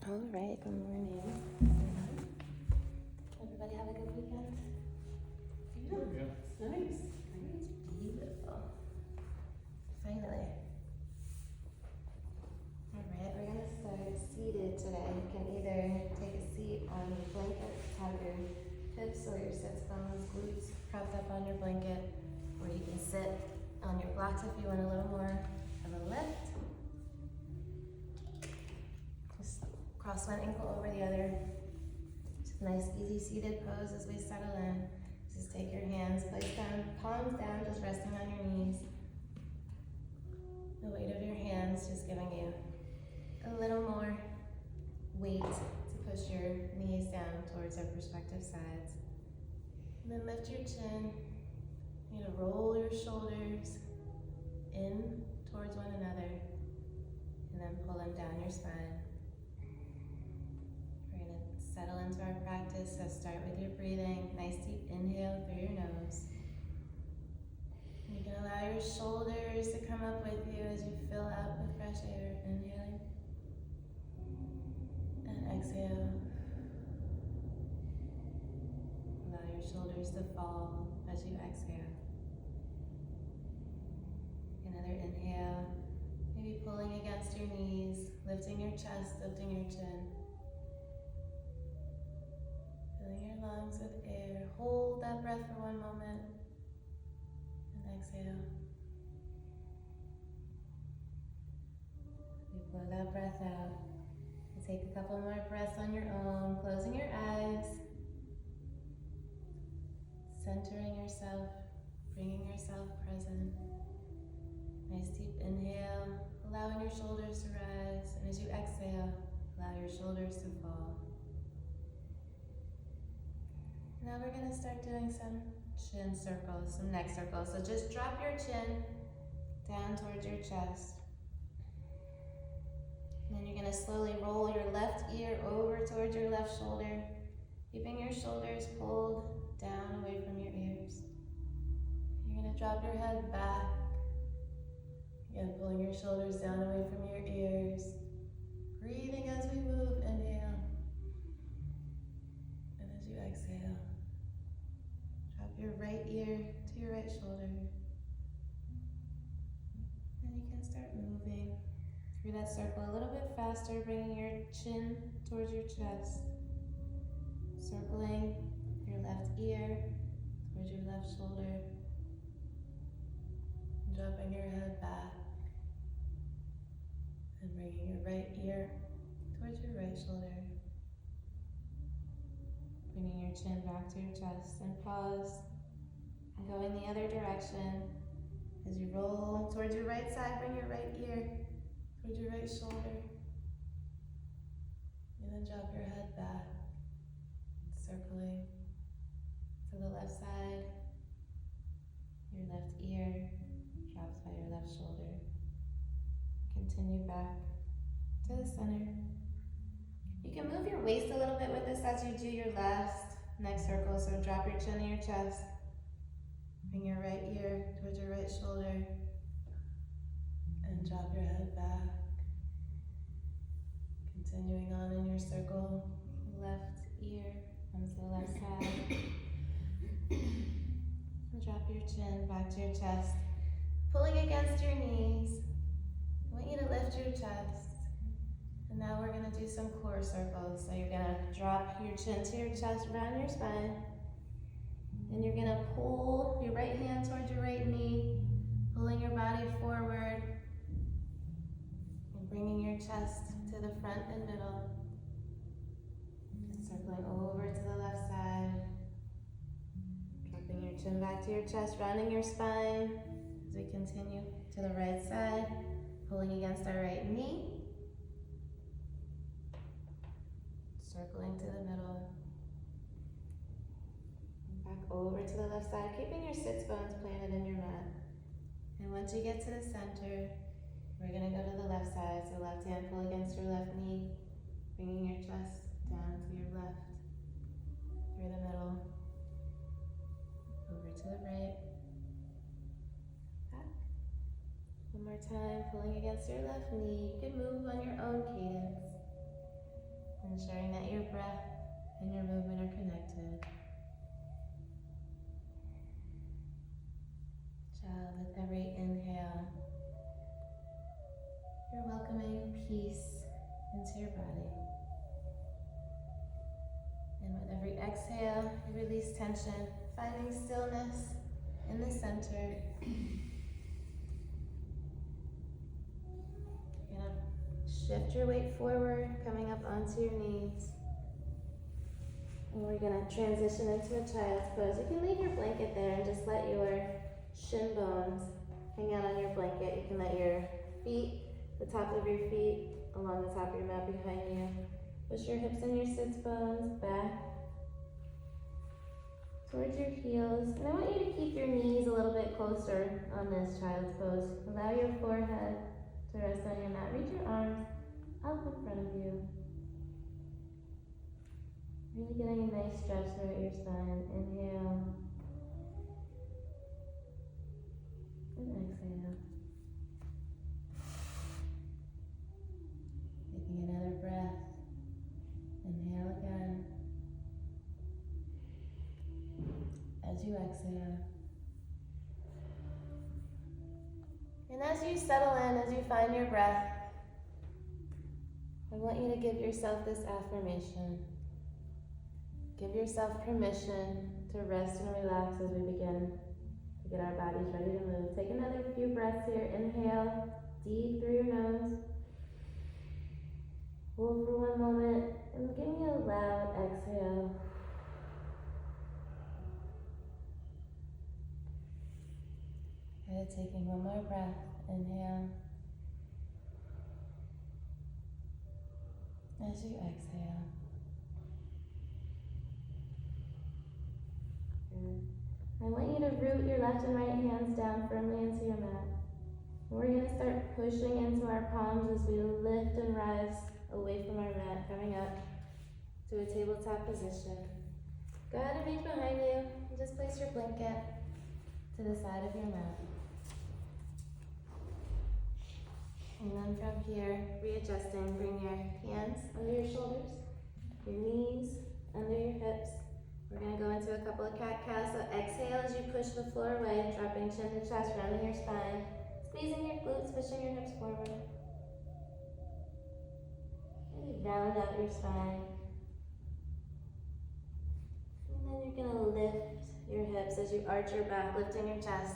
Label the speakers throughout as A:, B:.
A: All right, good morning. Everybody have a good weekend?
B: Yeah.
A: Nice. Beautiful. Finally. All right, we're gonna start seated today. You can either take a seat on your blanket, have your hips or your sits bones, glutes propped up on your blanket, or you can sit on your blocks if you want a little more of a lift. Just cross one ankle over the other. Just a nice, easy seated pose as we settle in. Just take your hands, place them, palms down, just resting on your knees. The weight of your hands just giving you a little more weight to push your knees down towards their respective sides. And then lift your chin. You're gonna roll your shoulders in towards one another, and then pull them down your spine. We're gonna settle into our practice, so start with your breathing. Nice deep inhale through your nose. You can allow your shoulders to come up with you as you fill out with fresh air. Inhaling and exhale. Allow your shoulders to fall as you exhale. Another inhale, maybe pulling against your knees, lifting your chest, lifting your chin. Filling your lungs with air. Hold that breath for one moment and exhale. You blow that breath out. You take a couple more breaths on your own, closing your eyes, centering yourself, bringing yourself present. Nice deep inhale, allowing your shoulders to rise, and as you exhale, allow your shoulders to fall. Now we're going to start doing some chin circles, some neck circles. So just drop your chin down towards your chest. And then you're going to slowly roll your left ear over towards your left shoulder, keeping your shoulders pulled down away from your ears. You're going to drop your head back. Again, pulling your shoulders down away from your ears. Breathing as we move, inhale. And as you exhale, drop your right ear to your right shoulder. And you can start moving through that circle a little bit faster, bringing your chin towards your chest. Circling your left ear towards your left shoulder. Dropping your head back. And bringing your right ear towards your right shoulder. Bringing your chin back to your chest and pause. And going the other direction. As you roll towards your right side, bring your right ear towards your right shoulder. And then drop your head back. Circling to the left side. Your left ear drops by your left shoulder. Continue back to the center. You can move your waist a little bit with this as you do your last neck circle. So drop your chin to your chest. Bring your right ear towards your right shoulder. And drop your head back. Continuing on in your circle. Left ear comes to the left side. And drop your chin back to your chest. Pulling against your knees. I want you to lift your chest. And now we're going to do some core circles. So you're going to drop your chin to your chest, around your spine. And you're going to pull your right hand towards your right knee, pulling your body forward, and bringing your chest to the front and middle. And circling over to the left side. Dropping your chin back to your chest, rounding your spine as we continue to the right side. Pulling against our right knee. Circling to the middle. And back over to the left side, keeping your sits bones planted in your mat. And once you get to the center, we're going to go to the left side. So left hand pull against your left knee, bringing your chest down to your left, through the middle, over to the right. One more time, pulling against your left knee. You can move on your own cadence. ensuring that your breath and your movement are connected. Child, with every inhale, you're welcoming peace into your body. And with every exhale, you release tension, finding stillness in the center. You're gonna shift your weight forward, coming up onto your knees. And we're gonna transition into a child's pose. You can leave your blanket there and just let your shin bones hang out on your blanket. You can let your feet, the tops of your feet, along the top of your mat behind you. Push your hips and your sits bones back towards your heels. And I want you to keep your knees a little bit closer on this child's pose. Allow your forehead to rest on your mat. Reach your arms up in front of you. Really getting a nice stretch throughout your spine. Inhale. And exhale. Taking another breath. Inhale again. As you exhale. And as you settle in, as you find your breath, I want you to give yourself this affirmation. Give yourself permission to rest and relax as we begin to get our bodies ready to move. Take another few breaths here. Inhale deep through your nose. Hold for one moment and give me a loud exhale. Good, taking one more breath. Inhale. As you exhale. Good. I want you to root your left and right hands down firmly into your mat. We're going to start pushing into our palms as we lift and rise away from our mat, coming up to a tabletop position. Go ahead and reach behind you and just place your blanket to the side of your mat. And then from here, readjusting, bring your hands under your shoulders, your knees under your hips. We're going to go into a couple of cat-cows. So exhale as you push the floor away, dropping chin to chest, rounding your spine, squeezing your glutes, pushing your hips forward. Really round out your spine. And then you're going to lift your hips as you arch your back, lifting your chest.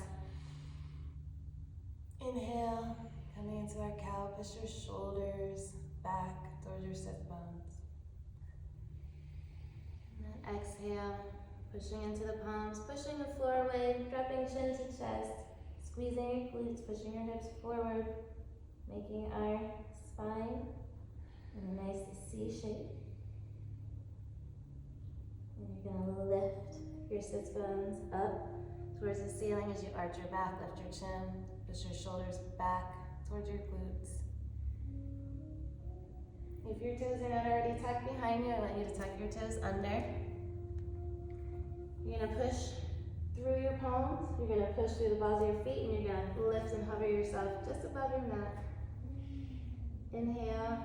A: Inhale. Coming into our cow, push your shoulders back towards your sit bones. And then exhale, pushing into the palms, pushing the floor away, dropping chin to chest, squeezing your glutes, pushing your hips forward, making our spine in a nice C shape. And you're going to lift your sits bones up towards the ceiling as you arch your back, lift your chin, push your shoulders back towards your glutes. If your toes are not already tucked behind you, I want you to tuck your toes under. You're going to push through your palms. You're going to push through the balls of your feet, and you're going to lift and hover yourself just above your mat. Inhale.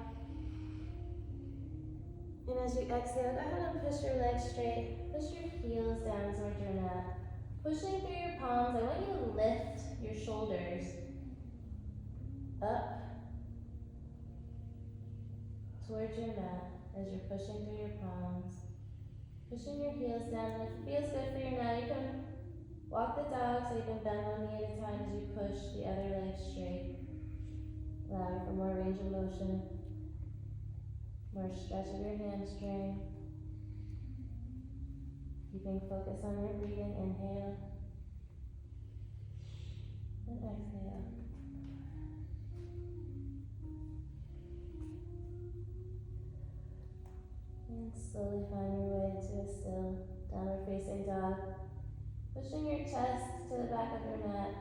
A: And as you exhale, go ahead and push your legs straight. Push your heels down towards your mat. Pushing through your palms, I want you to lift your shoulders up towards your mat as you're pushing through your palms. Pushing your heels down. If it feels good for you now, you can walk the dog so you can bend one knee at a time as you push the other leg straight. Allowing for more range of motion, more stretch of your hamstring. Keeping focus on your breathing. Inhale and exhale. And slowly find your way into a still downward facing dog. Pushing your chest to the back of your mat.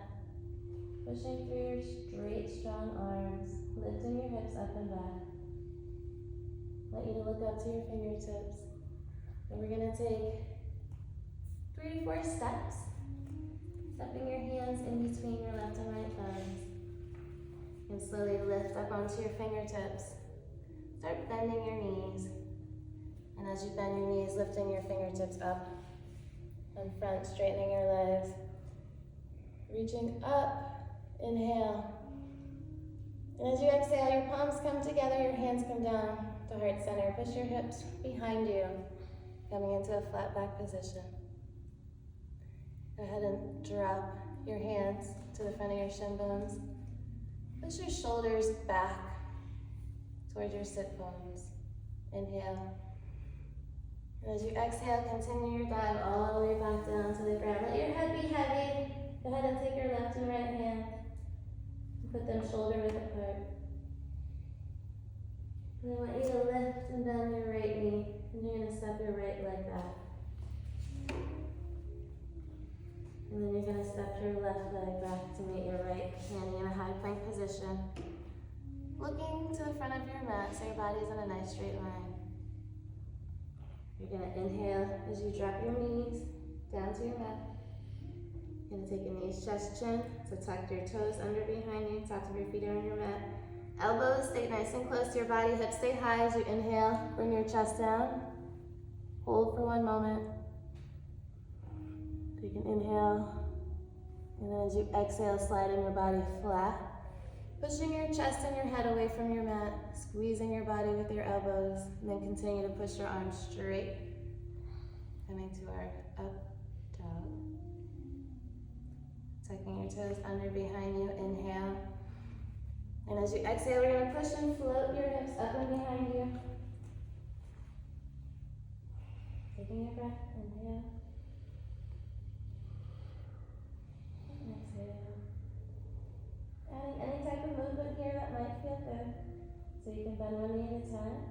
A: Pushing through your straight, strong arms. Lifting your hips up and back. I want you to look up to your fingertips. And we're going to take 3 to 4 steps. Stepping your hands in between your left and right thumbs. And slowly lift up onto your fingertips. Start bending your knees. And as you bend your knees, lifting your fingertips up and front, straightening your legs. Reaching up, inhale. And as you exhale, your palms come together, your hands come down to heart center. Push your hips behind you, coming into a flat back position. Go ahead and drop your hands to the front of your shin bones. Push your shoulders back towards your sit bones. Inhale. And as you exhale, continue your dive all the way back down to the ground. Let your head be heavy. Go ahead and take your left and right hand and put them shoulder width apart. And I want you to lift and bend your right knee, and you're going to step your right leg back. And then you're going to step your left leg back to meet your right, standing in a high plank position. Looking to the front of your mat so your body's in a nice straight line. You're going to inhale as you drop your knees down to your mat. You're going to take your knees, chest, chin, so tuck your toes under behind you, tops of your feet are on your mat. Elbows stay nice and close to your body, hips stay high as you inhale, bring your chest down. Hold for one moment. You can inhale, and then as you exhale, sliding your body flat. Pushing your chest and your head away from your mat, squeezing your body with your elbows, and then continue to push your arms straight. Coming to our up dog. Tucking your toes under behind you, inhale. And as you exhale, we're going to push and float your hips up and behind you. Taking your breath, inhale. And exhale. Adding any type of movement here that might feel good. So you can bend one knee at a time,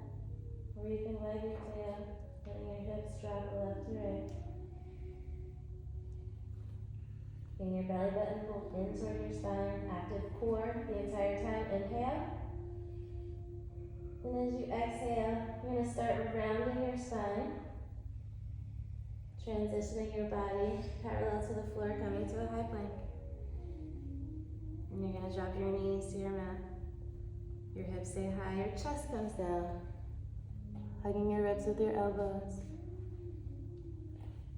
A: or you can wag your tail, letting your hips drop left to right. Bring your belly button pulled in toward your spine, active core the entire time. Inhale. And as you exhale, you're going to start rounding your spine, transitioning your body parallel to the floor, coming to a high plank. And you're going to drop your knees to your mat. Your hips stay high, your chest comes down. Hugging your ribs with your elbows.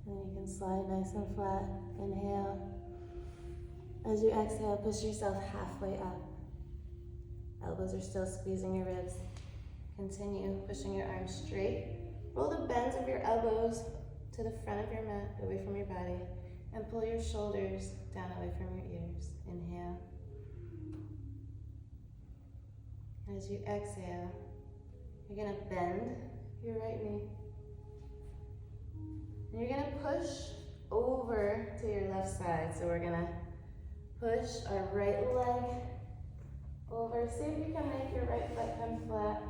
A: And then you can slide nice and flat. Inhale. As you exhale, push yourself halfway up. Elbows are still squeezing your ribs. Continue pushing your arms straight. Roll the bends of your elbows to the front of your mat, away from your body. And pull your shoulders down away from your ears. Inhale. As you exhale, you're going to bend your right knee. And you're going to push over to your left side. So we're going to push our right leg over. See if you can make your right foot come flat.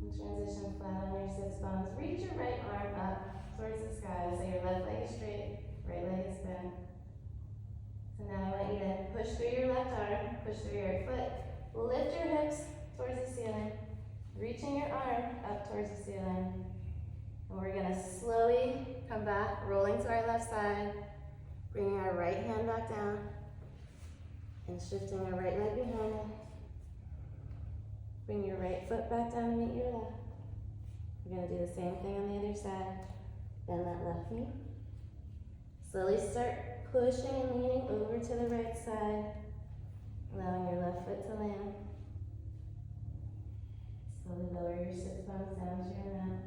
A: And transition flat on your sits bones. Reach your right arm up towards the sky. So your left leg is straight, right leg is bent. So now I want you to push through your left arm, push through your right foot. Lift your hips towards the ceiling, reaching your arm up towards the ceiling. And we're going to slowly come back, rolling to our left side, bringing our right hand back down, and shifting our right leg behind it. Bring your right foot back down and meet your left. We're going to do the same thing on the other side. Bend that left knee. Slowly start pushing and leaning over to the right side. Allowing your left foot to land. Slowly lower your sits bones down to your mat.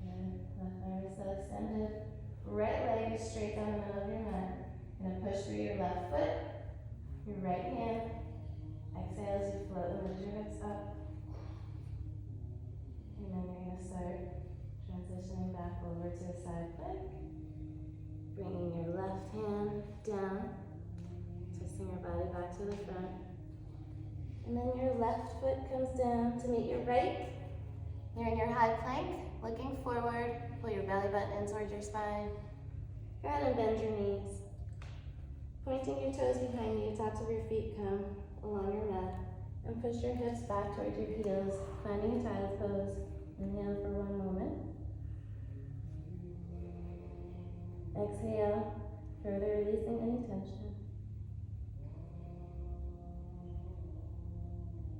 A: Good. Left arm is still extended. Right leg is straight down the middle of your mat. You're going to push through your left foot, your right hand. Exhale as you float and lift your hips up. And then you're going to start transitioning back over to a side plank. Bringing your left hand down. Twisting your body back to the front. And then your left foot comes down to meet your right. You're in your high plank, looking forward. Pull your belly button in towards your spine. Go ahead and bend your knees. Pointing your toes behind you, tops of your feet come along your mat. And push your hips back towards your heels, finding a child's pose. Inhale for one moment. Exhale, further releasing any tension.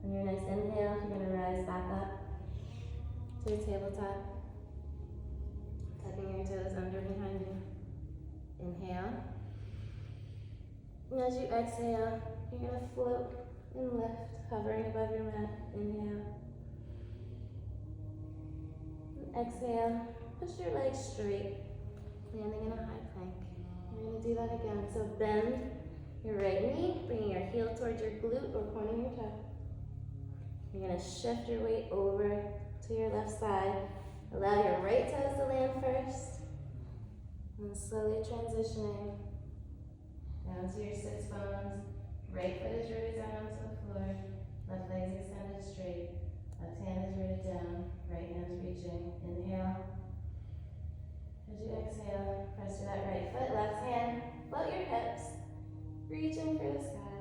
A: On your next inhale, you're going to rise back up to a tabletop. Tucking your toes under behind you. Inhale. And as you exhale, you're going to float and lift, hovering above your mat. Inhale. And exhale. Push your legs straight, landing in a high plank. We're going to do that again. So bend your right knee, bringing your heel towards your glute or pointing your toe. You're going to shift your weight over to your left side. Allow your right toes to land first. And slowly transitioning down to your sits bones. Right foot is rooted down onto the floor. Left leg is extended straight. Left hand is rooted down. Right hand's reaching. Inhale. As you exhale, press to that right foot. Left hand, float your hips. Reaching for the sky.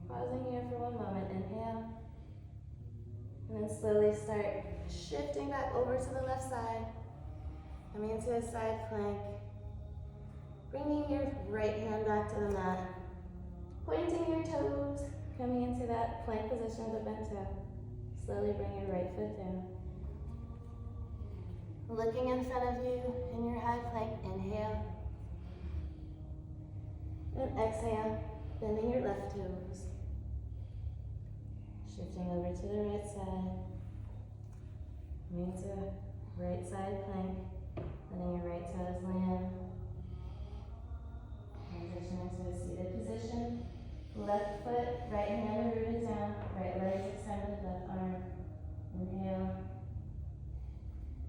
A: Pausing here for one moment. Inhale. And then slowly start shifting back over to the left side. Coming into a side plank. Bringing your right hand back to the mat. Pointing your toes. Coming into that plank position with a bent toe. Slowly bring your right foot down. Looking in front of you in your high plank. Inhale. And exhale. Bending your left toes. Shifting over to the right side. Coming to right side plank. Letting your right toes land. Transition into a seated position. Left foot, right hand rooted down. Right leg extended, left arm. Inhale.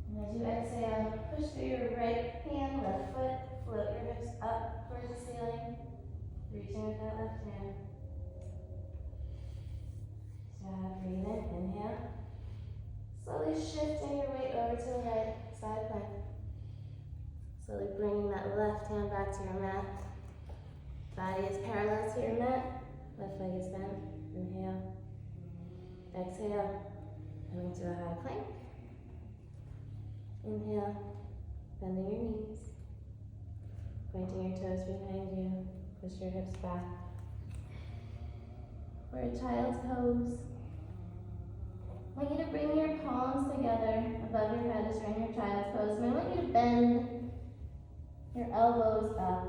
A: And as you exhale, push through your right hand, left foot. Float your hips up towards the ceiling. Reaching with that left hand. Breathe in, inhale. Slowly shifting your weight over to the right side plank. Slowly bringing that left hand back to your mat. Body is parallel to your mat. Left leg is bent. Inhale. Exhale. Coming to a high plank. Inhale. Bending your knees. Pointing your toes behind you. Push your hips back. For a child's pose. I want you to bring your palms together above your head as you're in your child's pose. And I want you to bend your elbows up.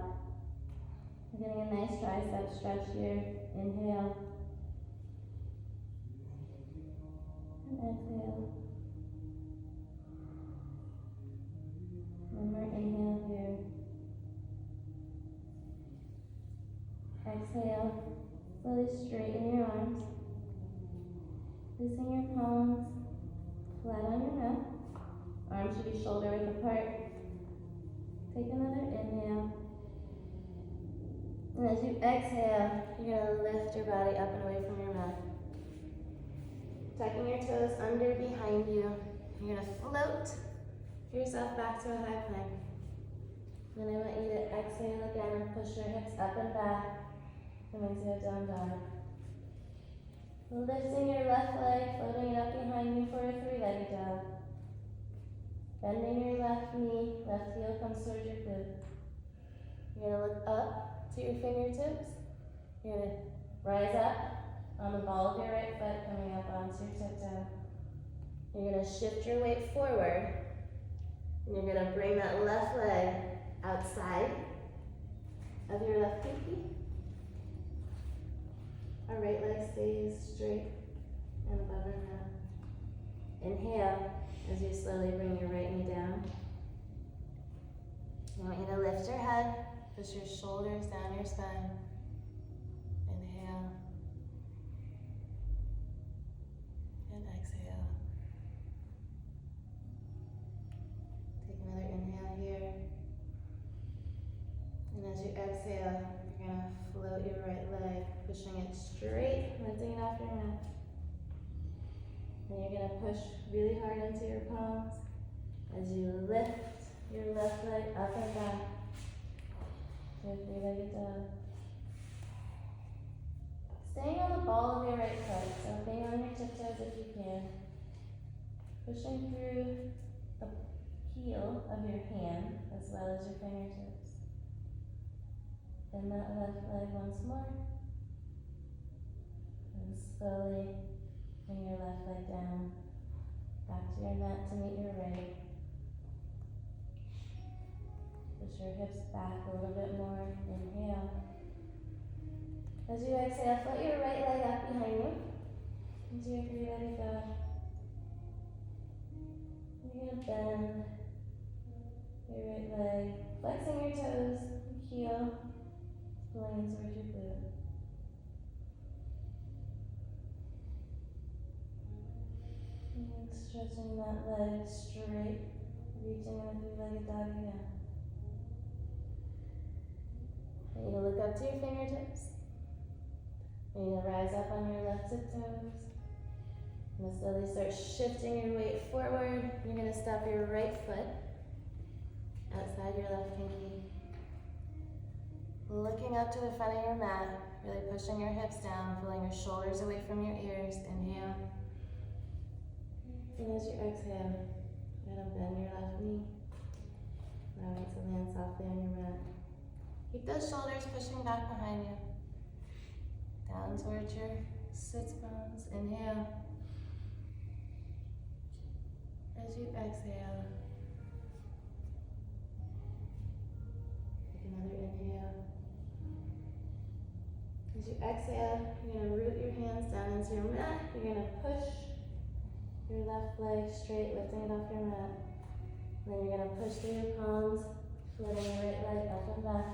A: You're getting a nice tricep stretch here. Inhale. And exhale. One more inhale here. Exhale. Slowly straighten your arms. Placing your palms flat on your mat. Arms should be shoulder width apart. Take another inhale. And as you exhale, you're going to lift your body up and away from your mat. Tucking your toes under behind you. You're going to float yourself back to a high plank. Then I want you to exhale again and push your hips up and back. Coming to a down dog. Lifting your left leg, floating it up behind you for a three-legged dog. Bending your left knee, left heel comes towards your glute. You're going to look up to your fingertips. You're going to rise up on the ball of your right foot, coming up onto your tiptoe. You're going to shift your weight forward. And you're going to bring that left leg outside of your left pinky. Our right leg stays straight and above our mat. Inhale as you slowly bring your right knee down. I want you to lift your head, push your shoulders down your spine. Inhale. And exhale. Take another inhale here. And as you exhale, you're going to float your right leg, pushing it straight, lifting it off your mat. Then you're going to push really hard into your palms as you lift your left leg up and back to a three-legged dog. Staying on the ball of your right foot, so being on your tiptoes if you can. Pushing through the heel of your hand as well as your fingertips. Bend that left leg once more. And slowly Bring your left leg down, back to your mat to meet your right. Push your hips back a little bit more. Inhale. As you exhale, float your right leg up behind you into your three-legged dog. You're going to bend your right leg, flexing your toes, heel, pulling in towards your glute. And stretching that leg straight, reaching in a three-legged dog again. You're going to look up to your fingertips. You're going to rise up on your left tiptoes. You're going to slowly start shifting your weight forward. You're going to step your right foot outside your left pinky. Looking up to the front of your mat, really pushing your hips down, pulling your shoulders away from your ears. Inhale. And as you exhale, you're going to bend your left knee, allowing it to land softly on your mat. Keep those shoulders pushing back behind you. Down towards your sits bones. Inhale. As you exhale, take another inhale. As you exhale, you're going to root your hands down into your mat. You're going to push your left leg straight, lifting it off your mat. Then you're going to push through your palms, floating your right leg up and back.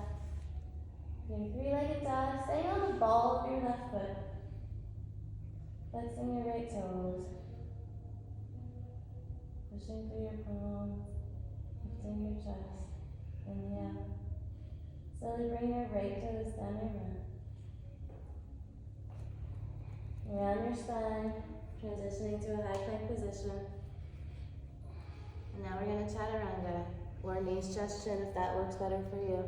A: Your three-legged dog, staying on the ball of your left foot. Flexing your right toes. Pushing through your palms, lifting your chest. Inhale. Slowly bring your right toes down your mat. Around your spine, transitioning to a high plank position. And now we're going to chaturanga, or knees, chest, chin if that works better for you.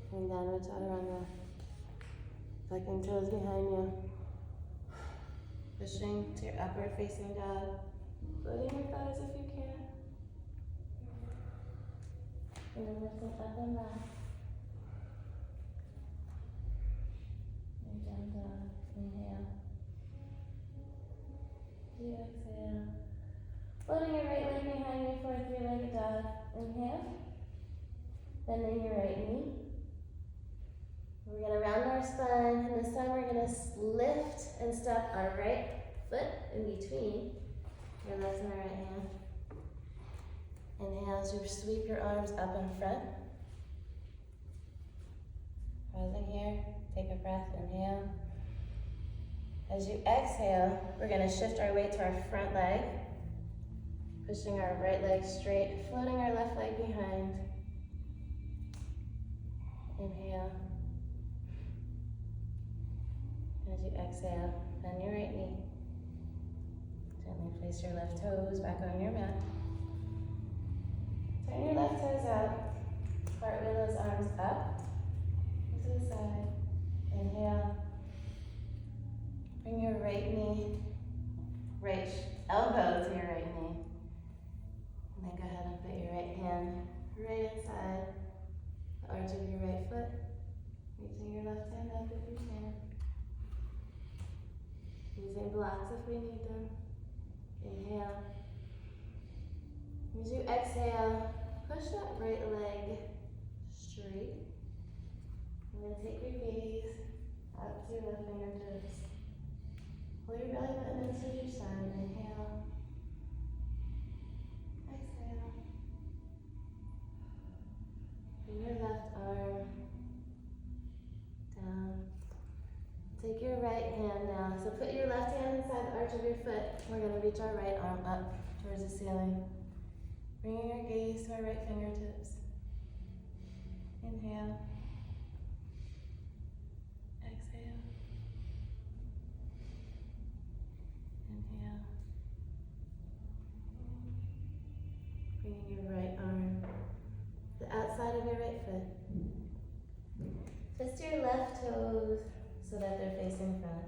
A: Bring downward chaturanga. Tucking toes behind you. Pushing to your upward facing dog. Floating your thighs if you can. And then lifting up and back. And down dog. Inhale. You exhale. Floating your right leg behind you for a three-legged dog. Inhale. Bending your right knee. We're going to round our spine, and this time we're going to lift and step our right foot in between your left and right hand. Inhale as you sweep your arms up in front. Pausing here, take a breath, inhale. As you exhale, we're going to shift our weight to our front leg, pushing our right leg straight, floating our left leg behind. Inhale. As you exhale, bend your right knee. Gently place your left toes back on your mat. Turn your left toes out. Cartwheel those arms up to the side. Inhale. Bring your right knee, right elbow to your right knee. And then go ahead and put your right hand right inside the arch of your right foot. Reaching your left hand up if you can. Using blocks if we need them. Inhale. As you exhale, push that right leg straight. I'm going to take your gaze up to your left fingertips. Pull your belly button into your side. Inhale. Exhale. Bring your left arm down. Take your right hand now. So put your left hand inside the arch of your foot. We're going to reach our right arm up towards the ceiling. Bringing your gaze to our right fingertips. Inhale. Exhale. Inhale. Bringing your right arm to the outside of your right foot. Twist your left toes so that they're facing front.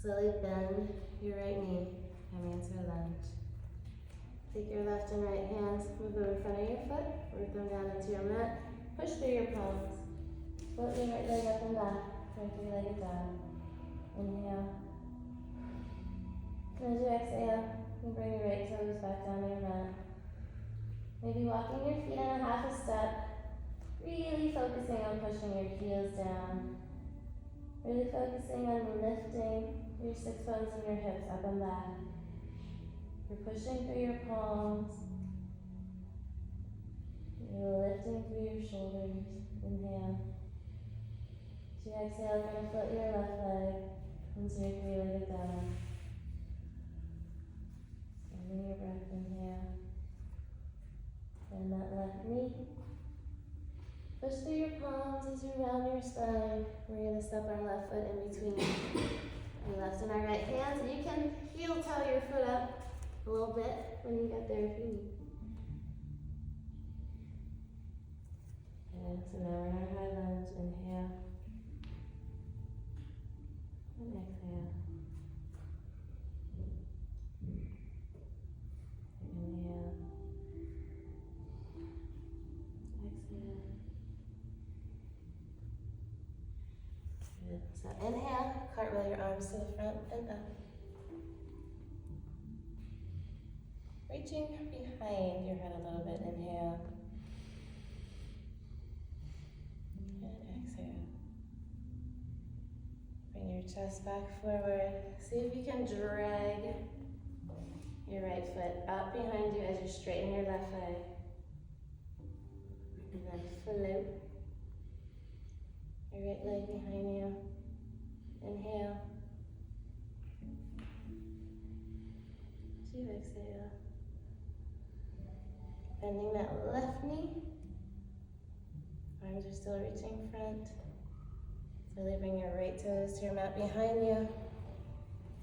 A: Slowly bend your right knee, coming into a lunge. Take your left and right hands, move them in front of your foot, root them down into your mat, push through your palms. Float your right leg up and back for a three-legged dog. Inhale. As you exhale, you bring your right toes back down your mat. Maybe walking your feet in a half a step, really focusing on pushing your heels down. Really focusing on lifting your sits bones and your hips up and back. You're pushing through your palms. You're lifting through your shoulders. Inhale. As you exhale, you're going to float your left leg into your three-legged dog. Holding your breath, inhale. Bend that left knee. Push through your palms as you round your spine. We're going to step our left foot in between our left and our right hands. And you can heel toe your foot up a little bit when you get there if you need. And so now we're in our high lunge. Inhale. And exhale. Inhale. Exhale. Good. So inhale, cartwheel your arms to the front and up. Reaching behind your head a little bit. Inhale. And exhale. Bring your chest back forward. See if you can drag your right foot up behind you as you straighten your left leg. And then float your right leg behind you. Inhale. As you exhale. Bending that left knee. Arms are still reaching front. Slowly bring your right toes to your mat behind you.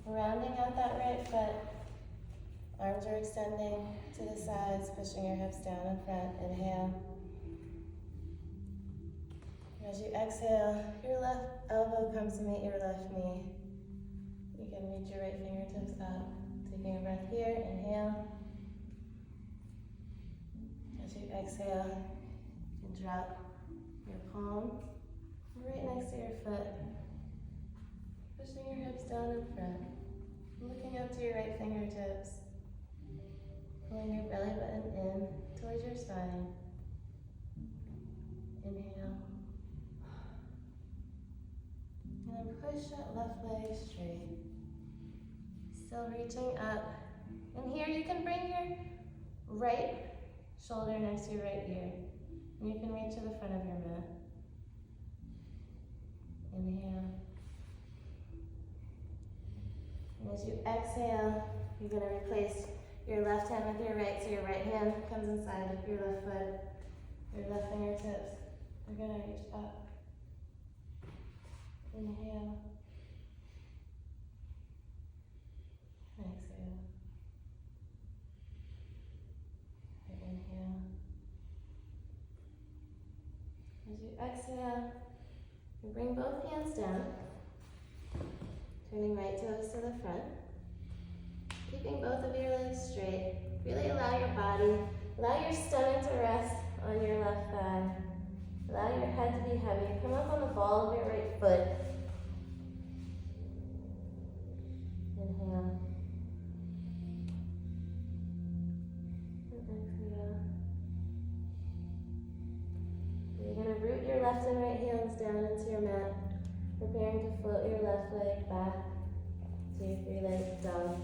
A: Rounding out that right foot. Arms are extending to the sides, pushing your hips down in front. Inhale. As you exhale, your left elbow comes to meet your left knee. You can reach your right fingertips up. Taking a breath here. Inhale. As you exhale, you can drop your palm right next to your foot. Pushing your hips down in front. Looking up to your right fingertips. Pulling your belly button in towards your spine. Inhale. And then push that left leg straight. Still reaching up. And here you can bring your right shoulder next to your right ear. And you can reach to the front of your mat. Inhale. And as you exhale, you're going to replace your left hand with your right, so your right hand comes inside of your left foot. Your left fingertips are going to reach up. Inhale. Exhale. Inhale. As you exhale, you bring both hands down, turning right toes to the front, keeping both of your legs straight. Really allow your body, allow your stomach to rest on your left thigh. Allow your head to be heavy. Come up on the ball of your right foot. Inhale. And exhale. You're going to root your left and right hands down into your mat, preparing to float your left leg back to your three-legged dog.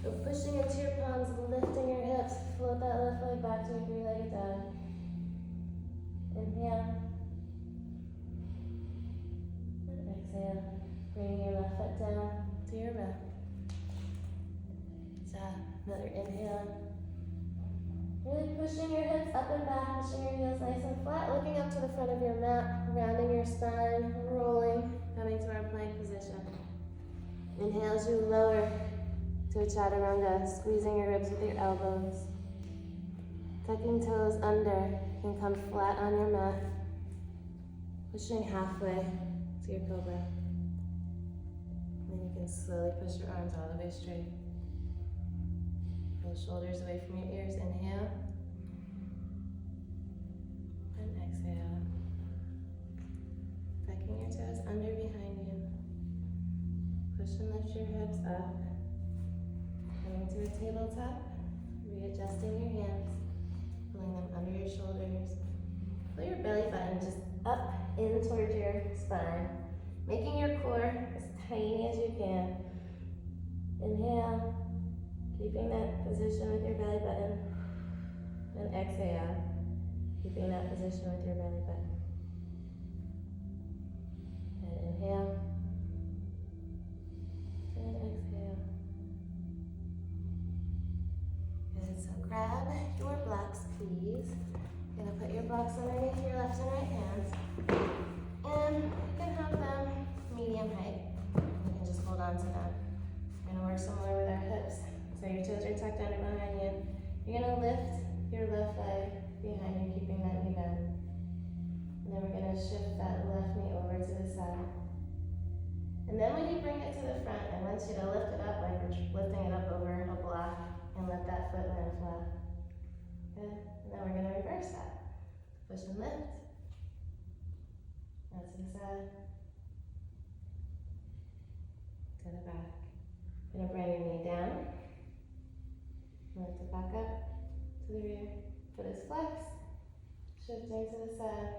A: So pushing into your palms, lifting your hips, float that left leg back to your three-legged dog. Inhale. And exhale. Bringing your left foot down to your mat. So another inhale. Really pushing your hips up and back, pushing your heels nice and flat, looking up to the front of your mat, rounding your spine, rolling, coming to our plank position. Inhale as you lower to a chaturanga, squeezing your ribs with your elbows. Tucking toes under, you can come flat on your mat, pushing halfway to your cobra. Then you can slowly push your arms all the way straight. Pull shoulders away from your ears. Inhale. And exhale. Tucking your toes under behind you. Push and lift your hips up. Coming to a tabletop, readjusting your hands, pulling them under your shoulders. Pull your belly button just up in towards your spine, making your core as tiny as you can. Inhale, keeping that position with your belly button. And exhale, keeping that position with your belly button. And inhale. And exhale. Good, so grab your blocks, please. You're gonna put your blocks underneath your left and right hands. And you can have them medium height. You can just hold on to them. We're gonna work similar with our hips. So your toes are tucked under behind you. You're gonna lift your left leg behind you, keeping that knee bent. And then we're gonna shift that left knee over to the side. And then when you bring it to the front, I want you to lift it up like we're lifting it up over a block and let that foot land flat. Good. And then we're gonna reverse that. Push and lift. Now to the side. To the back. Gonna bring your knee down. Lift it back up. To the rear, foot is flexed, shifting to the side,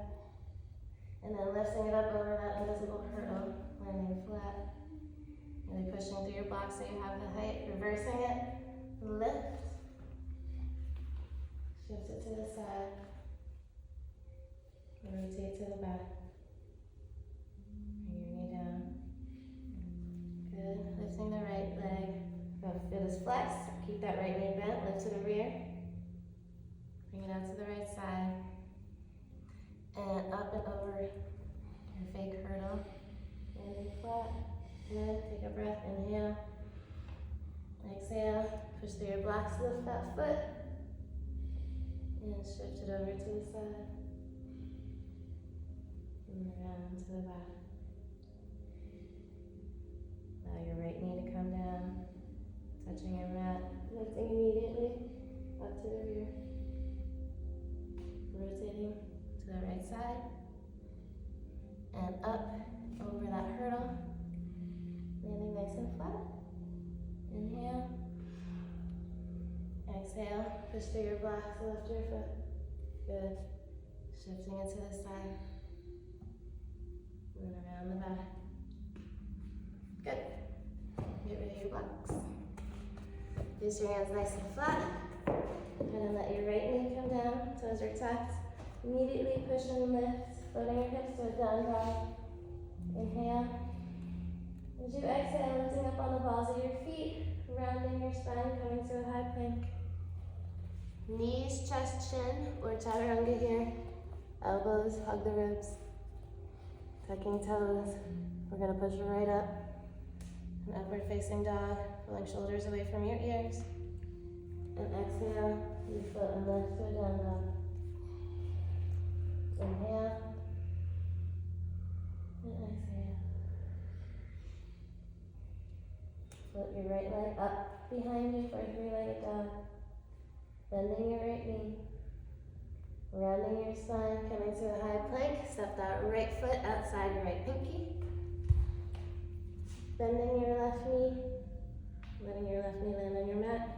A: and then lifting it up over that invisible hurdle, landing flat. Really pushing through your block so you have the height, reversing it, lift, shift it to the side, rotate to the back, bring your knee down. Good, lifting the right leg, the foot is flexed, keep that right knee bent, lift to the rear. Bring it out to the right side, and up and over your fake hurdle, landing flat. Good, take a breath, inhale, exhale, push through your blocks, lift that foot, and shift it over to the side, and around to the back. Allow your right knee to come down, touching your mat, lifting immediately, up to the rear. Rotating to the right side and up over that hurdle, landing nice and flat. Inhale, exhale, push through your blocks, lift your foot. Good. Shifting it to the side and around the back. Good. Get rid of your blocks. Use your hands nice and flat. And then let your right knee come down, toes are tucked. Immediately push and lift, floating your hips to a down dog. Inhale. As you exhale, lifting up on the balls of your feet, rounding your spine, coming to a high plank. Knees, chest, chin, or chaturanga here. Elbows, hug the ribs. Tucking toes. We're gonna push right up. An upward facing dog, pulling shoulders away from your ears. And exhale, you float and lift to a down dog. Inhale. And exhale. Float your right leg up behind you for a three-legged dog. Bending your right knee. Rounding your spine, coming to a high plank. Step that right foot outside your right pinky. Bending your left knee. Letting your left knee land on your mat.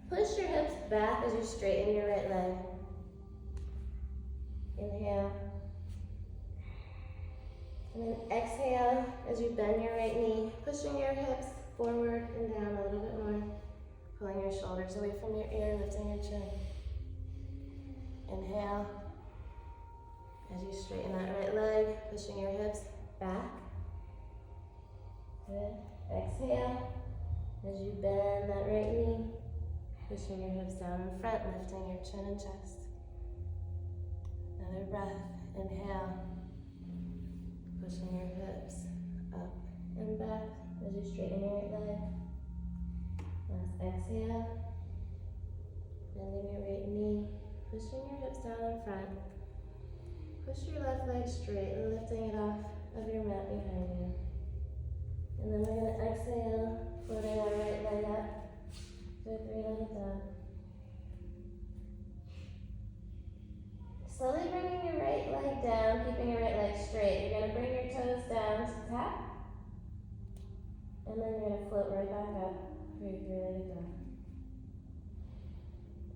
A: Push your hips back as you straighten your right leg. Inhale. And then exhale as you bend your right knee, pushing your hips forward and down a little bit more. Pulling your shoulders away from your ear, lifting your chin. Inhale. As you straighten that right leg, pushing your hips back. Good. Exhale. As you bend that right knee, pushing your hips down in front, lifting your chin and chest. Another breath. Inhale. Pushing your hips up and back as you straighten your right leg. Last exhale. Bending your right knee, pushing your hips down in front. Push your left leg straight, lifting it off of your mat behind you. And then we're going to exhale, floating our right leg up to a three-legged dog. Slowly bringing your right leg down, keeping your right leg straight. You're going to bring your toes down to tap. And then you're going to float right back up for your three-legged dog.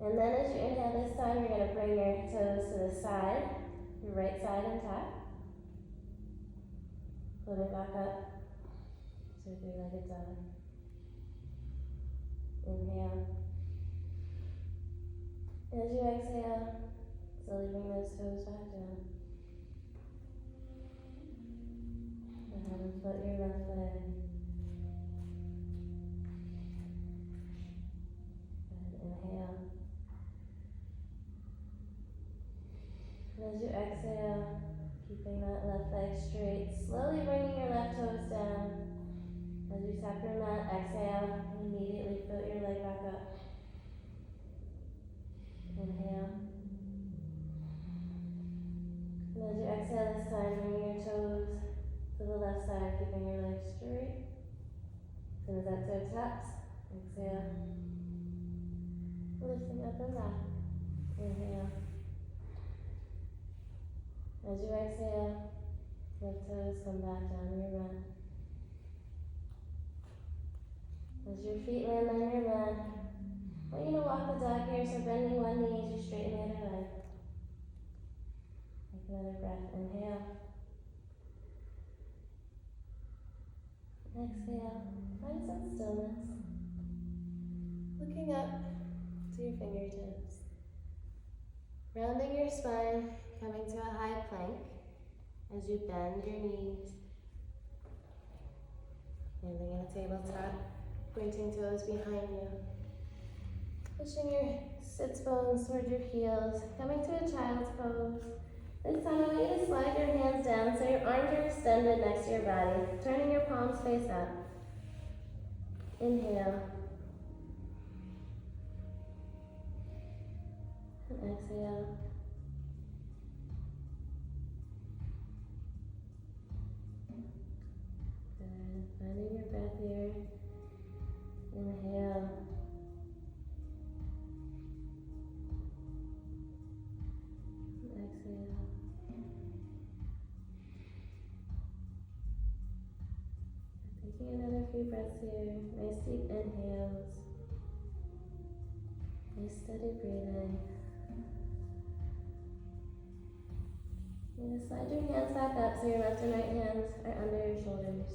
A: And then as you inhale this time, you're going to bring your toes to the side, your right side intact. Pull it back up to a three-legged dog. Inhale. As you exhale, slowly bring those toes back down. Go ahead and float your left leg. Go ahead, inhale. And as you exhale, keeping that left leg straight, slowly bringing your left toes down. As you tap your mat, exhale, immediately float your leg back up. Inhale. And as you exhale this time, bring your toes to the left side, keeping your legs straight. As soon as that toe taps, exhale. Lifting up and back. Inhale. As you exhale, left toes come back down your mat. As your feet land on your mat, I want you to walk the dog here, so bending one knee as you straighten the other leg. Take another breath. Inhale. Exhale. Find some stillness. Looking up to your fingertips. Rounding your spine, coming to a high plank as you bend your knees. Landing on a tabletop, pointing toes behind you. Pushing your sits bones toward your heels, coming to a child's pose. This time I want you to slide your hands down so your arms are extended next to your body, turning your palms face up. Inhale. And exhale. Good. Finding your breath here. Inhale. And exhale. Taking another few breaths here. Nice deep inhales. Nice steady breathing. You're going to slide your hands back up so your left and right hands are under your shoulders.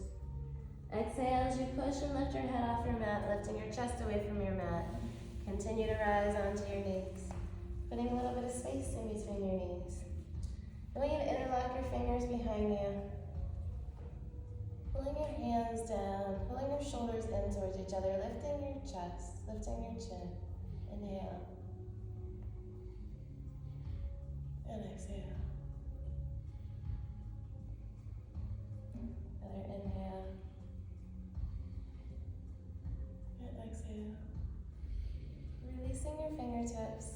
A: Exhale as you push and lift your head off your mat, lifting your chest away from your mat. Continue to rise onto your knees, putting a little bit of space in between your knees. I want you to interlock your fingers behind you, pulling your hands down, pulling your shoulders in towards each other, lifting your chest, lifting your chin. Inhale. And exhale. Another inhale. And exhale. Releasing your fingertips.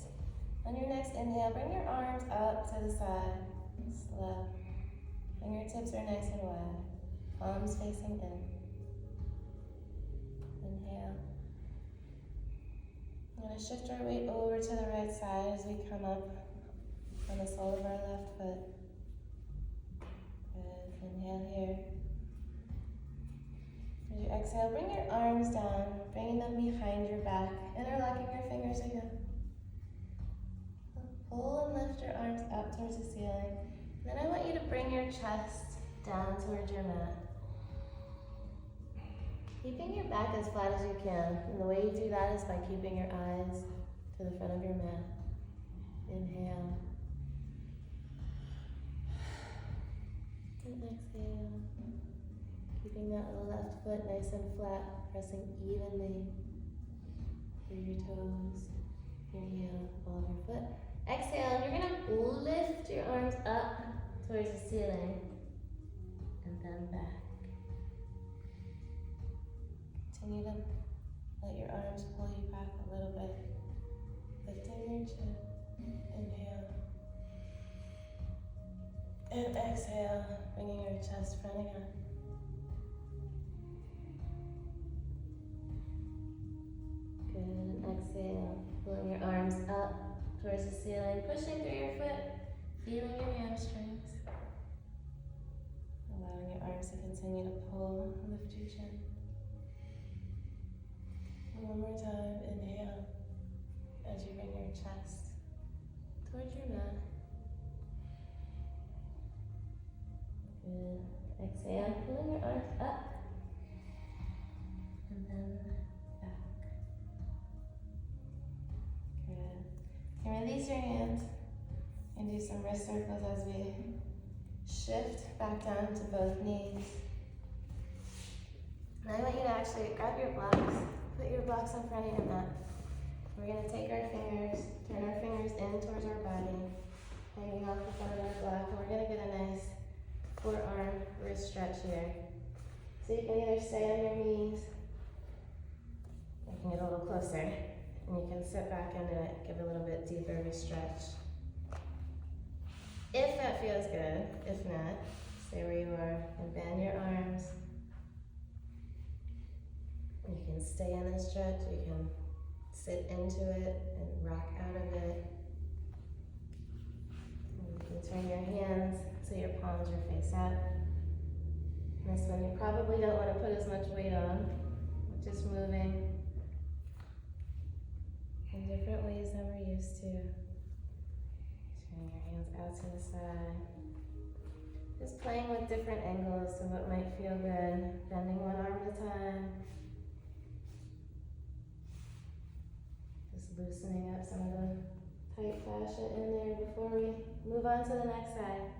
A: On your next inhale, bring your arms up to the side. Slow. Fingertips are nice and wide. Palms facing in. Inhale. We're going to shift our weight over to the right side as we come up on the sole of our left foot. Good. Inhale here. As you exhale, bring your arms down, bringing them behind your back, interlocking your fingers again. Pull and lift your arms up towards the ceiling. And then I want you to bring your chest down towards your mat. Keeping your back as flat as you can. And the way you do that is by keeping your eyes to the front of your mat. Inhale. And exhale. Keeping that left foot nice and flat, pressing evenly through your toes, your heel, ball of your foot. Exhale, and you're going to lift your arms up towards the ceiling and then back. Continue to let your arms pull you back a little bit, lifting your chin. Inhale. And exhale, bringing your chest front again. Good, and exhale, pulling your arms up towards the ceiling, pushing through your foot, feeling your hamstrings. Allowing your arms to continue to pull, lift your chin. And one more time, inhale, as you bring your your chest towards your mat. Good. Exhale, pulling your arms up and then back. Good. And release your hands and do some wrist circles as we shift back down to both knees. And I want you to actually grab your blocks, put your blocks in front of your mat. We're going to take our fingers, turn our fingers in towards our body, hanging off the front of our block, and we're going to get a nice forearm wrist stretch here. So you can either stay on your knees, you can get a little closer, and you can sit back into it, give a little bit deeper of a stretch. If that feels good, if not, stay where you are and bend your arms. You can stay in this stretch, you can sit into it and rock out of it. And you can turn your hands so your palms are face up. And this one you probably don't want to put as much weight on, just moving in different ways than we're used to. Turning your hands out to the side. Just playing with different angles of what might feel good, bending one arm at a time. Just loosening up some of the tight fascia in there before we move on to the next side.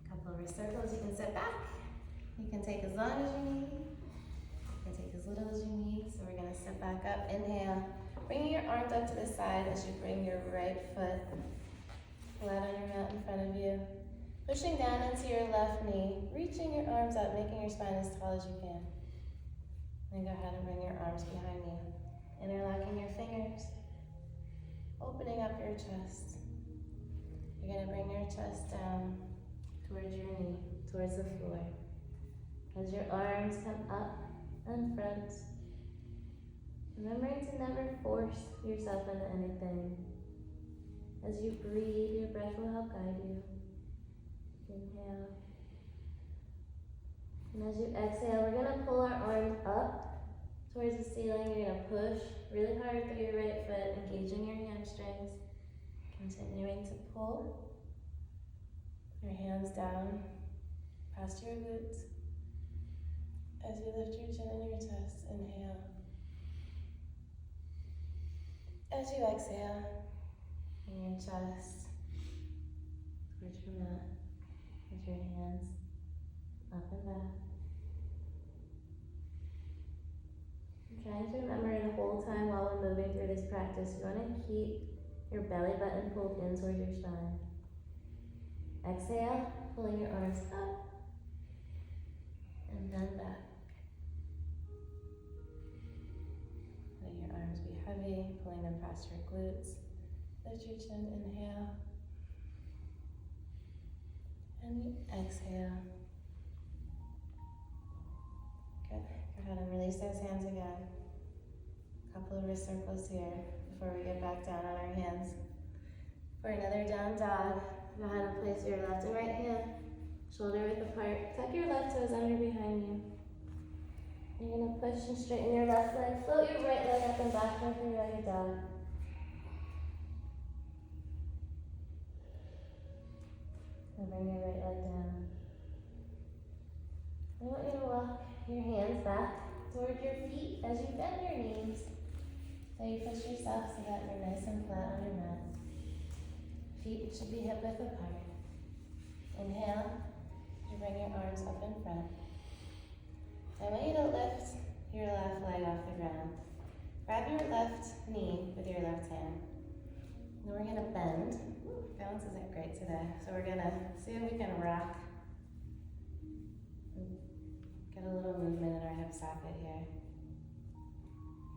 A: Couple of wrist circles, you can sit back. You can take as long as you need. You can take as little as you need. So we're gonna sit back up, inhale. Bringing your arms up to the side as you bring your right foot flat on your mat in front of you. Pushing down into your left knee, reaching your arms up, making your spine as tall as you can. Then go ahead and bring your arms behind you. Interlocking your fingers, opening up your chest. You're gonna bring your chest down towards your knee, towards the floor. As your arms come up and front, remembering to never force yourself into anything. As you breathe, your breath will help guide you. Inhale. And as you exhale, we're going to pull our arms up towards the ceiling. You're going to push really hard through your right foot, engaging your hamstrings. Continuing to pull your hands down past your glutes. As you lift your chin and your chest, inhale. As you exhale, in your chest, towards your mat, with your hands up and back. I'm trying to remember the whole time while we're moving through this practice, you want to keep your belly button pulled in towards your spine. Exhale, pulling your arms up, and then back. Let your arms be heavy, pulling them past your glutes. Lift your chin, inhale. And exhale. Good. Go ahead and release those hands again. A couple of wrist circles here before we get back down on our hands. For another down dog, go ahead and place your left and right hand shoulder width apart. Tuck your left toes under behind you. You're going to push and straighten your left leg. Float your right leg up and back for your three-legged dog. And bring your right leg down. I want you to walk your hands back toward your feet as you bend your knees. So you push yourself so that you're nice and flat on your mat. Feet should be hip width apart. Inhale, you bring your arms up in front. I want you to lift your left leg off the ground. Grab your left knee with your left hand. Then we're going to bend. Balance isn't great today, so we're going to see if we can rock. Get a little movement in our hip socket here.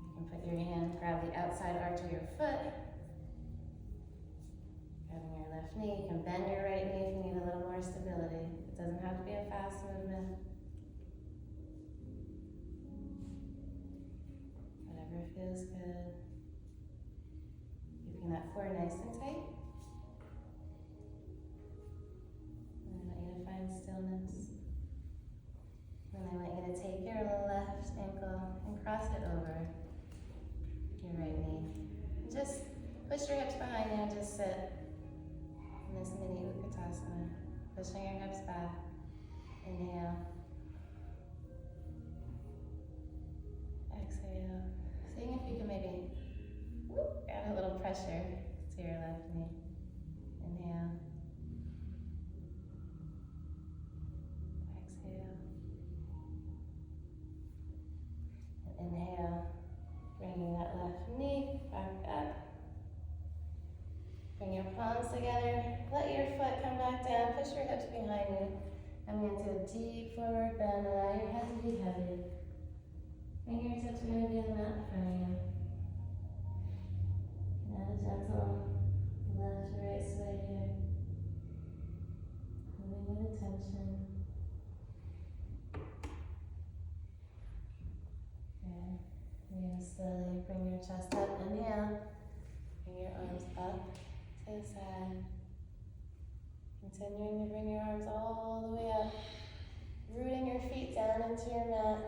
A: You can put your hand, grab the outside arch of your foot. Grabbing your left knee, you can bend your right knee if you need a little more stability. It doesn't have to be a fast movement. Whatever feels good. Keeping that core nice and tight. And I want you to find stillness. And I want you to take your left ankle and cross it over. your right knee. Just push your hips behind you and just sit in this mini Utkatasana. Pushing your hips back. Inhale. Exhale. Seeing if you can maybe add a little pressure to your left knee. Inhale. Exhale. And inhale. Bringing that left knee back up. Bring your palms together. Let your foot come back down. Push your hips behind you. I'm going to do a deep forward bend. Allow your head to be heavy. Fingertips are going to be on the mat in front of you. And add a gentle left to right sway here. Moving with attention. Good. You're going to slowly bring your chest up. Inhale. Bring your arms up to the side. Continuing to bring your arms all the way up. Rooting your feet down into your mat.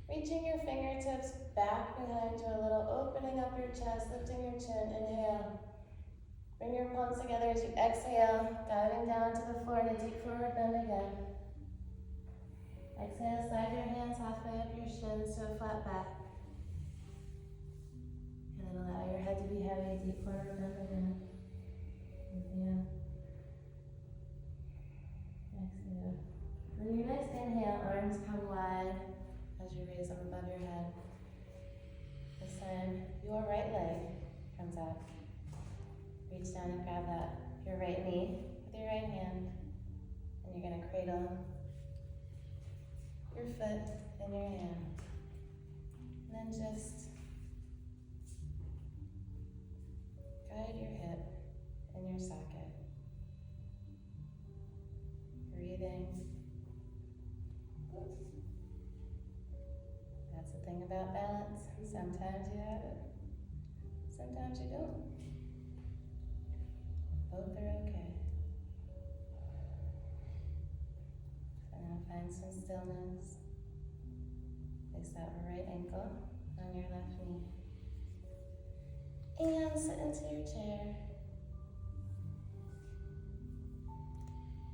A: Reaching your fingertips back behind you a little. Opening up your chest, lifting your chin. Inhale. Bring your palms together as you exhale. Diving down to the floor in a deep forward bend again. Exhale, slide your hands halfway up your shins to a flat back. And then allow your head to be heavy, deep forward bend again. Inhale. Exhale. On your next inhale, arms come wide as you raise them above your head. This time, your right leg comes out. Reach down and grab that, your right knee with your right hand. And you're going to cradle your foot in your hand. And then just guide your hip in your socket. Breathing. That's the thing about balance. Sometimes you have it, sometimes you don't. Both are okay. So now find some stillness. Place that right ankle on your left knee. And sit into your chair.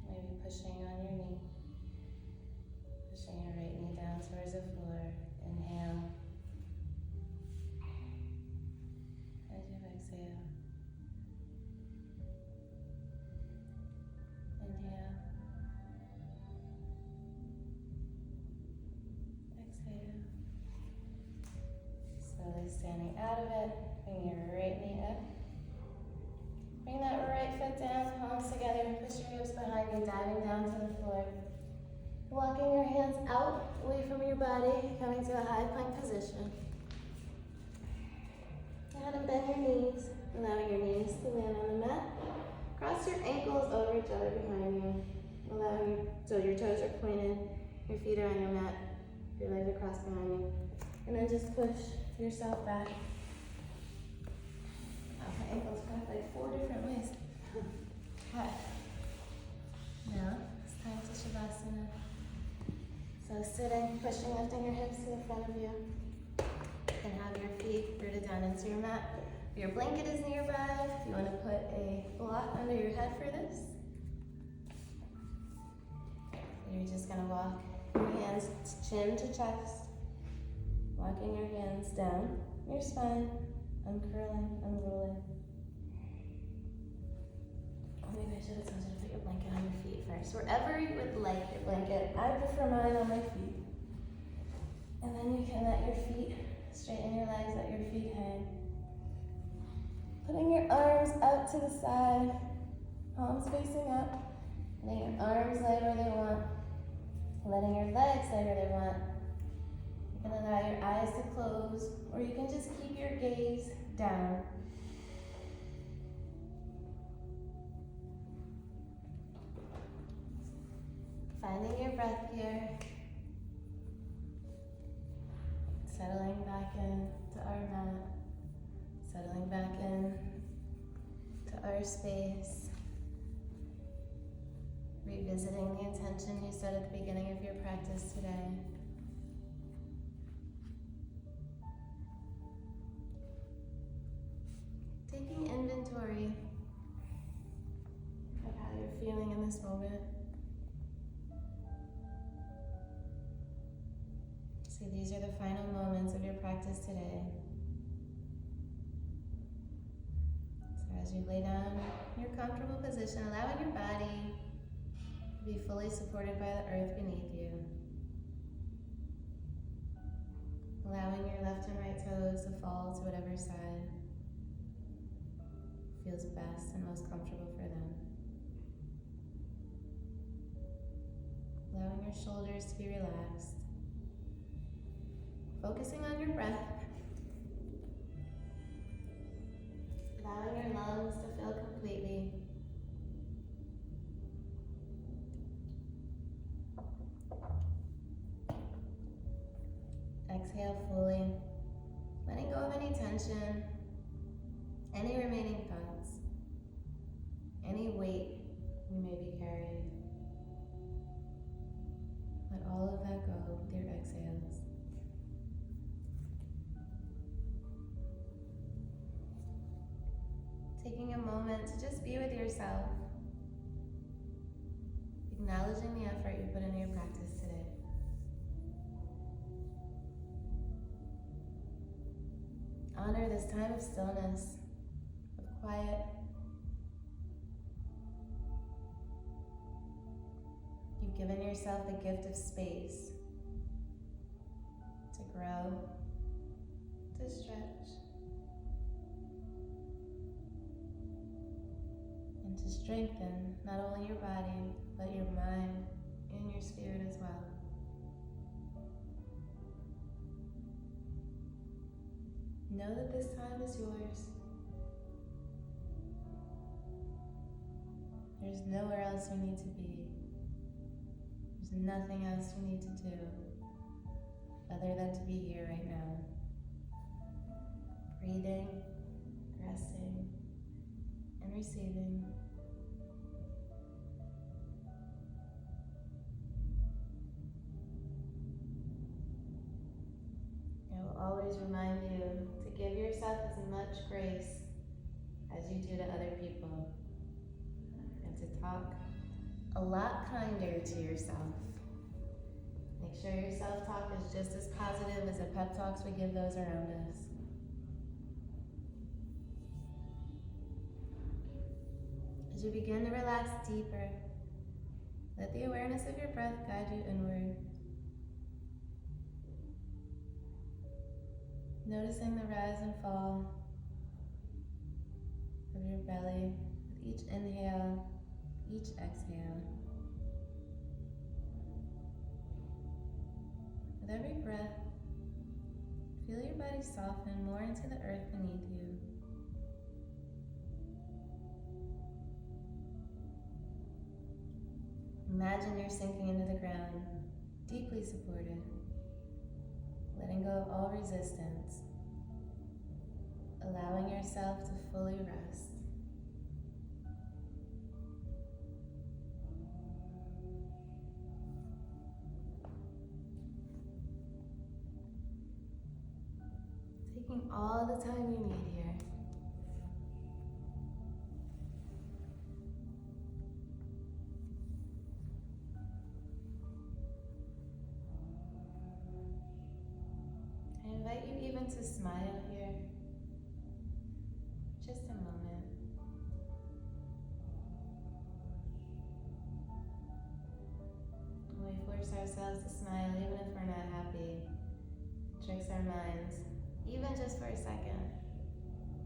A: Maybe pushing on your knee. Pushing your right knee down towards the floor. Inhale. As you exhale. Inhale. Exhale. Slowly standing out of it. Bring your right knee up. Bring that right foot down, palms together. Push your hips behind you, diving down to the floor. Walking your hands out, away from your body, coming to a high plank position. Go ahead and bend your knees, allowing your knees to land on the mat. Cross your ankles over each other behind you, so your toes are pointed, your feet are on your mat, your legs are crossed behind you. And then just push yourself back. Oh, my ankles cracked like 4 different ways. Okay. Now, it's time to Shavasana. So sitting, pushing, lifting your hips to the front of you. And have your feet rooted down into your mat. If your blanket is nearby, if you want to put a block under your head for this. You're just going to walk your hands chin to chest. Walking your hands down your spine, uncurling, unrolling. Maybe I should have told you to put your blanket on your feet first. Wherever you would like your blanket. I prefer mine on my feet. And then you can let your feet straighten your legs, let your feet hang. Putting your arms out to the side, palms facing up. Letting your arms lay where they want. Letting your legs lay where they want. You can allow your eyes to close, or you can just keep your gaze down. Finding your breath here. Settling back in to our mat. Settling back in to our space. Revisiting the intention you set at the beginning of your practice today. So these are the final moments of your practice today. So as you lay down in your comfortable position, allowing your body to be fully supported by the earth beneath you. Allowing your left and right toes to fall to whatever side feels best and most comfortable for them. Allowing your shoulders to be relaxed. Focusing on your breath. Allowing your lungs to fill completely. Exhale fully, letting go of any tension, any remaining thoughts, any weight you may be carrying. Let all of that go with your exhales. Taking a moment to just be with yourself, acknowledging the effort you put into your practice today. Honor this time of stillness, of quiet. You've given yourself the gift of space to grow, to stretch, and to strengthen not only your body, but your mind and your spirit as well. Know that this time is yours. There's nowhere else you need to be. There's nothing else you need to do other than to be here right now. Breathing, resting, and receiving. I will always remind you to give yourself as much grace as you do to other people, and to talk a lot kinder to yourself. Make sure your self-talk is just as positive as the pep talks we give those around us. As you begin to relax deeper, let the awareness of your breath guide you inward. Noticing the rise and fall of your belly with each inhale, each exhale. With every breath, feel your body soften more into the earth beneath you. Imagine you're sinking into the ground, deeply supported, letting go of all resistance, allowing yourself to fully rest. Taking all the time you need here. I invite you even to smile here. Just a moment. We force ourselves to smile even if we're not happy. It tricks our minds, even just for a second,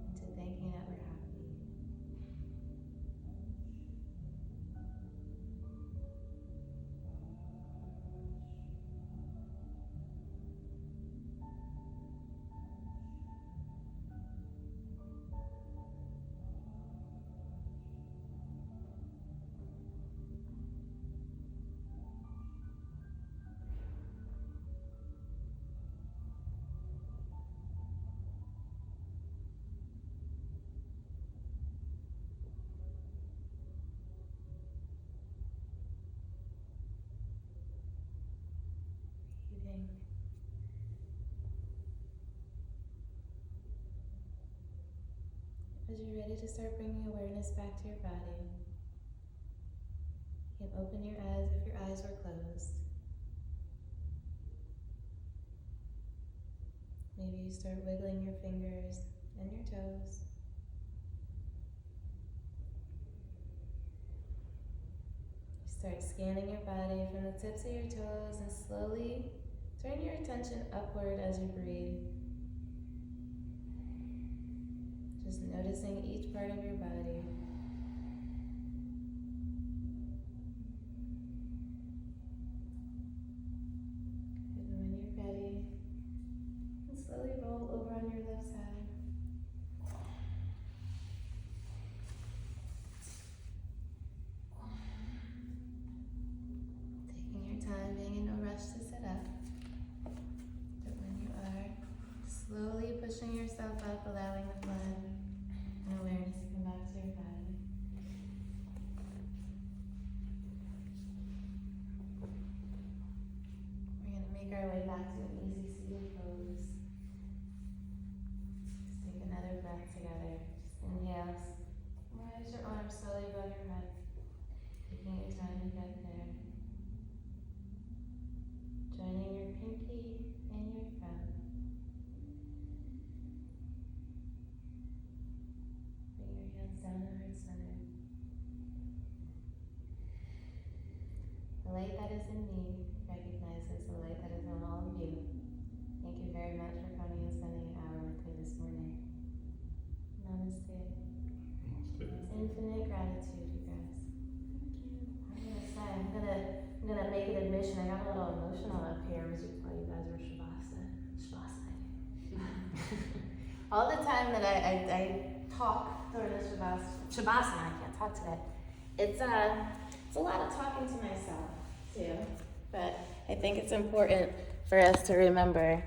A: into thinking that we're happy. Breathing. As you're ready to start bringing awareness back to your body, you can open your eyes if your eyes were closed. Maybe you start wiggling your fingers and your toes. You start scanning your body from the tips of your toes and slowly turn your attention upward as you breathe. Just noticing each part of your body. And when you're ready, you can slowly roll over on your left side. Taking your time, being in no rush to sit up. But when you are, slowly pushing yourself up, allowing the blood and awareness to come back to your body. We're going to make our way back to an easy seated pose. Just take another breath together. Just inhale. Raise your arms slowly above your head. Taking your time to get there. Joining your pinky and your thumb. Bring your hands down to heart center. The light that is in me recognizes the light that is in all of you. Thank you very much for coming and spending an hour with me this morning. Namaste. Infinite gratitude, you guys. I'm gonna make an admission. I got a little emotional up here as while you guys were Shavasana. All the time that I talk during the Shavasana, I can't talk today. It's a lot of talking to myself too. But I think it's important for us to remember